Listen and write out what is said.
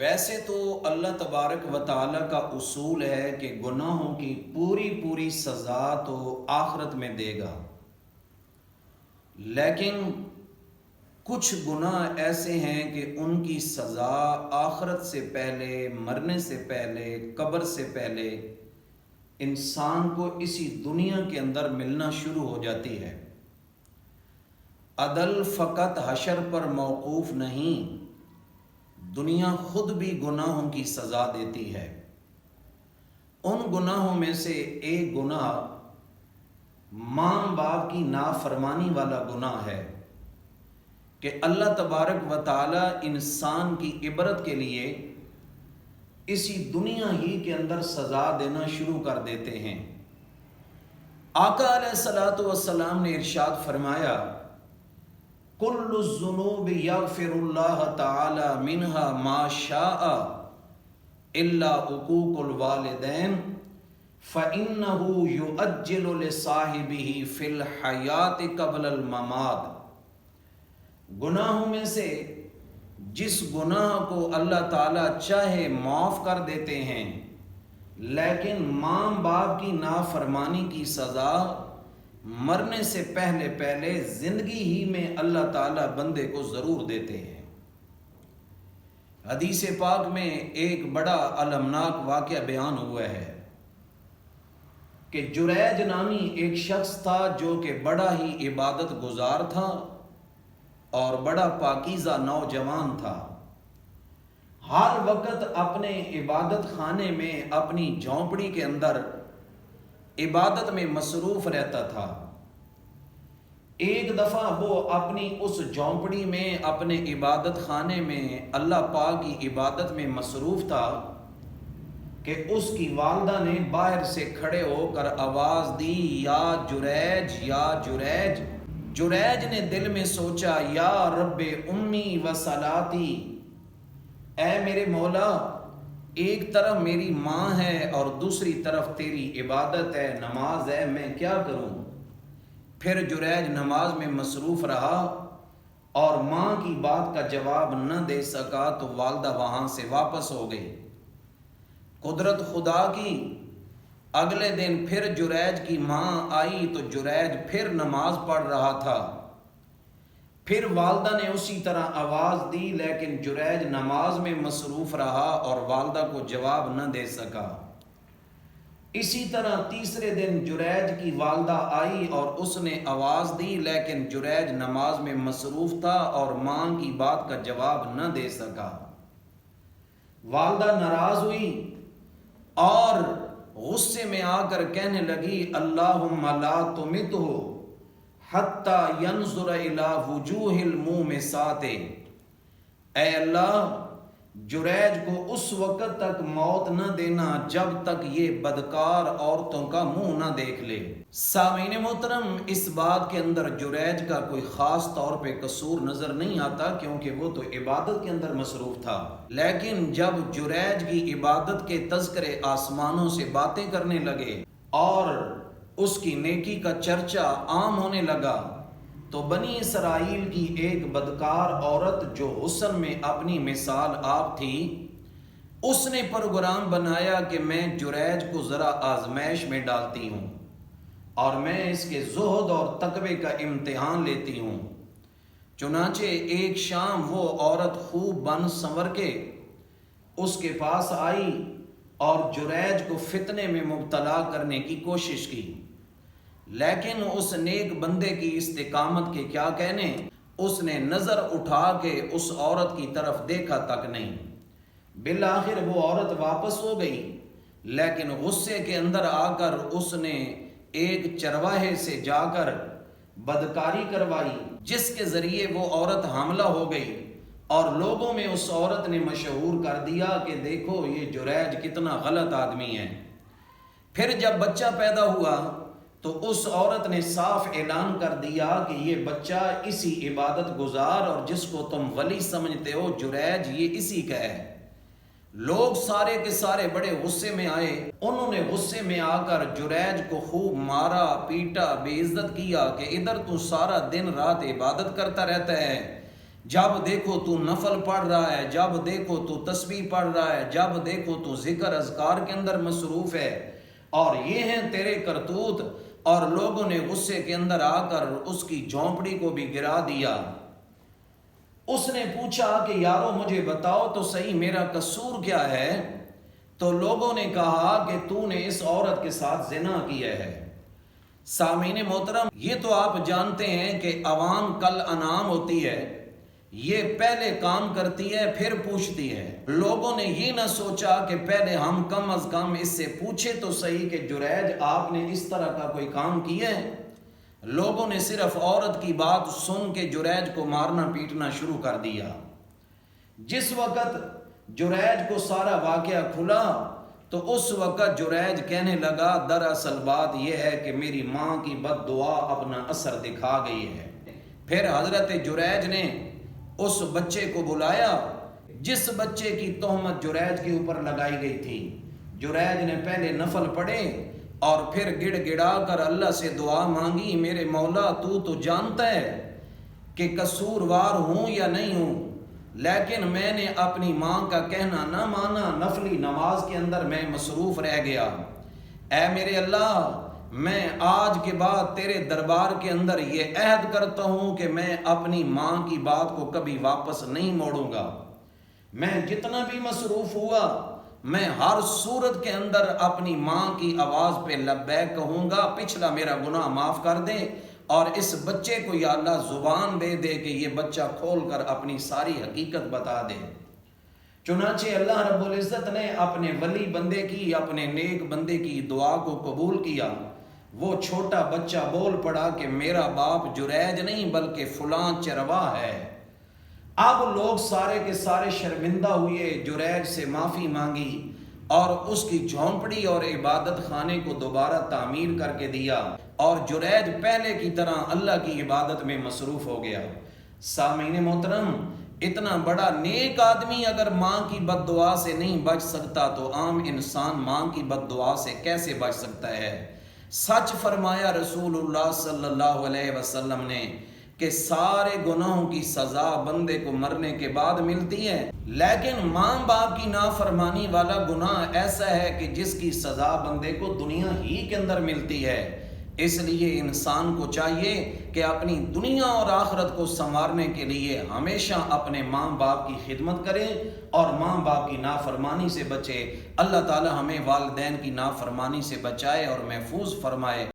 ویسے تو اللہ تبارک و تعالیٰ کا اصول ہے کہ گناہوں کی پوری پوری سزا تو آخرت میں دے گا، لیکن کچھ گناہ ایسے ہیں کہ ان کی سزا آخرت سے پہلے، مرنے سے پہلے، قبر سے پہلے انسان کو اسی دنیا کے اندر ملنا شروع ہو جاتی ہے۔ عدل فقط حشر پر موقوف نہیں، دنیا خود بھی گناہوں کی سزا دیتی ہے۔ ان گناہوں میں سے ایک گناہ ماں باپ کی نافرمانی والا گناہ ہے کہ اللہ تبارک و تعالی انسان کی عبرت کے لیے اسی دنیا ہی کے اندر سزا دینا شروع کر دیتے ہیں۔ آقا علیہ الصلوۃ والسلام نے ارشاد فرمایا، کل الذنوب یغفر اللہ تعالی منہا ما شاء الا عقوق الوالدین فإنہ یؤجل لصاحبہ فی الحیات قبل الممات۔ گناہوں میں سے جس گناہ کو اللہ تعالیٰ چاہے معاف کر دیتے ہیں، لیکن ماں باپ کی نافرمانی کی سزا مرنے سے پہلے پہلے زندگی ہی میں اللہ تعالیٰ بندے کو ضرور دیتے ہیں۔ حدیث پاک میں ایک بڑا المناک واقعہ بیان ہوا ہے کہ جریج نامی ایک شخص تھا جو کہ بڑا ہی عبادت گزار تھا اور بڑا پاکیزہ نوجوان تھا۔ ہر وقت اپنے عبادت خانے میں، اپنی جھونپڑی کے اندر عبادت میں مصروف رہتا تھا۔ ایک دفعہ وہ اپنی اس جھونپڑی میں، اپنے عبادت خانے میں اللہ پاک کی عبادت میں مصروف تھا کہ اس کی والدہ نے باہر سے کھڑے ہو کر آواز دی، یا جریج، یا جریج۔ جریج نے دل میں سوچا، یا رب امی و صلاتی، اے میرے مولا، ایک طرف میری ماں ہے اور دوسری طرف تیری عبادت ہے، نماز ہے، میں کیا کروں؟ پھر جریج نماز میں مصروف رہا اور ماں کی بات کا جواب نہ دے سکا تو والدہ وہاں سے واپس ہو گئی۔ قدرت خدا کی، اگلے دن پھر جریج کی ماں آئی تو جریج پھر نماز پڑھ رہا تھا۔ پھر والدہ نے اسی طرح آواز دی، لیکن جریج نماز میں مصروف رہا اور والدہ کو جواب نہ دے سکا۔ اسی طرح تیسرے دن جریج کی والدہ آئی اور اس نے آواز دی، لیکن جریج نماز میں مصروف تھا اور ماں کی بات کا جواب نہ دے سکا۔ والدہ ناراض ہوئی اور غصے میں آ کر کہنے لگی، اللہم لا تمتہ حتی ینظر الی وجوہ المومسات، اے اللہ جریج کو اس وقت تک موت نہ دینا جب تک یہ بدکار عورتوں کا منہ نہ دیکھ لے۔ سامعین محترم، اس بات کے اندر جریج کا کوئی خاص طور پہ قصور نظر نہیں آتا کیونکہ وہ تو عبادت کے اندر مصروف تھا، لیکن جب جریج کی عبادت کے تذکرے آسمانوں سے باتیں کرنے لگے اور اس کی نیکی کا چرچا عام ہونے لگا تو بنی اسرائیل کی ایک بدکار عورت جو حسن میں اپنی مثال آپ تھی، اس نے پروگرام بنایا کہ میں جریج کو ذرا آزمائش میں ڈالتی ہوں اور میں اس کے زہد اور تقوی کا امتحان لیتی ہوں۔ چنانچہ ایک شام وہ عورت خوب بن سنور کے اس کے پاس آئی اور جریج کو فتنے میں مبتلا کرنے کی کوشش کی، لیکن اس نیک بندے کی استقامت کے کیا کہنے، اس نے نظر اٹھا کے اس عورت کی طرف دیکھا تک نہیں۔ بالآخر وہ عورت واپس ہو گئی، لیکن غصے کے اندر آ کر اس نے ایک چرواہے سے جا کر بدکاری کروائی، جس کے ذریعے وہ عورت حاملہ ہو گئی اور لوگوں میں اس عورت نے مشہور کر دیا کہ دیکھو یہ جریج کتنا غلط آدمی ہے۔ پھر جب بچہ پیدا ہوا تو اس عورت نے صاف اعلان کر دیا کہ یہ بچہ اسی عبادت گزار اور جس کو تم ولی سمجھتے ہو جریج، یہ اسی کا ہے۔ لوگ سارے کے سارے بڑے غصے میں آئے، انہوں نے غصے میں آ کر جریج کو خوب مارا، پیٹا، بے عزت کیا کہ ادھر تو سارا دن رات عبادت کرتا رہتا ہے، جب دیکھو تو نفل پڑھ رہا ہے، جب دیکھو تو تسبیح پڑھ رہا ہے، جب دیکھو تو ذکر اذکار کے اندر مصروف ہے، اور یہ ہیں تیرے کرتوت۔ اور لوگوں نے غصے کے اندر آ کر اس کی جھونپڑی کو بھی گرا دیا۔ اس نے پوچھا کہ یارو مجھے بتاؤ تو صحیح میرا قصور کیا ہے؟ تو لوگوں نے کہا کہ تو نے اس عورت کے ساتھ زنا کیا ہے۔ سامعین محترم، یہ تو آپ جانتے ہیں کہ عوام کل انعام ہوتی ہے، یہ پہلے کام کرتی ہے پھر پوچھتی ہے۔ لوگوں نے یہ نہ سوچا کہ پہلے ہم کم از کم اس سے پوچھے تو صحیح کہ جریج آپ نے اس طرح کا کوئی کام کیا ہے۔ لوگوں نے صرف عورت کی بات سن کے جریج کو مارنا پیٹنا شروع کر دیا۔ جس وقت جریج کو سارا واقعہ کھلا تو اس وقت جریج کہنے لگا دراصل بات یہ ہے کہ میری ماں کی بد دعا اپنا اثر دکھا گئی ہے۔ پھر حضرت جریج نے اس بچے کو بلایا جس بچے کی تہمت جریج کے اوپر لگائی گئی تھی۔ جریج نے پہلے نفل پڑھے اور پھر گڑ گڑا کر اللہ سے دعا مانگی، میرے مولا تو جانتا ہے کہ قصوروار ہوں یا نہیں ہوں، لیکن میں نے اپنی ماں کا کہنا نہ مانا، نفلی نماز کے اندر میں مصروف رہ گیا۔ اے میرے اللہ، میں آج کے بعد تیرے دربار کے اندر یہ عہد کرتا ہوں کہ میں اپنی ماں کی بات کو کبھی واپس نہیں موڑوں گا۔ میں جتنا بھی مصروف ہوا میں ہر صورت کے اندر اپنی ماں کی آواز پہ لبیک کہوں گا، پچھلا میرا گناہ معاف کر دے، اور اس بچے کو یا اللہ زبان دے دے کہ یہ بچہ کھول کر اپنی ساری حقیقت بتا دے۔ چنانچہ اللہ رب العزت نے اپنے ولی بندے کی، اپنے نیک بندے کی دعا کو قبول کیا۔ وہ چھوٹا بچہ بول پڑا کہ میرا باپ جریج نہیں بلکہ فلاں چروا ہے۔ اب لوگ سارے کے سارے شرمندہ ہوئے، جریج سے معافی مانگی اور اس کی جھونپڑی اور عبادت خانے کو دوبارہ تعمیر کر کے دیا، اور جریج پہلے کی طرح اللہ کی عبادت میں مصروف ہو گیا۔ سامعین محترم، اتنا بڑا نیک آدمی اگر ماں کی بد دعا سے نہیں بچ سکتا تو عام انسان ماں کی بد دعا سے کیسے بچ سکتا ہے؟ سچ فرمایا رسول اللہ صلی اللہ علیہ وسلم نے کہ سارے گناہوں کی سزا بندے کو مرنے کے بعد ملتی ہے، لیکن ماں باپ کی نافرمانی والا گناہ ایسا ہے کہ جس کی سزا بندے کو دنیا ہی کے اندر ملتی ہے۔ اس لیے انسان کو چاہیے کہ اپنی دنیا اور آخرت کو سنوارنے کے لیے ہمیشہ اپنے ماں باپ کی خدمت کرے اور ماں باپ کی نافرمانی سے بچے۔ اللہ تعالی ہمیں والدین کی نافرمانی سے بچائے اور محفوظ فرمائے۔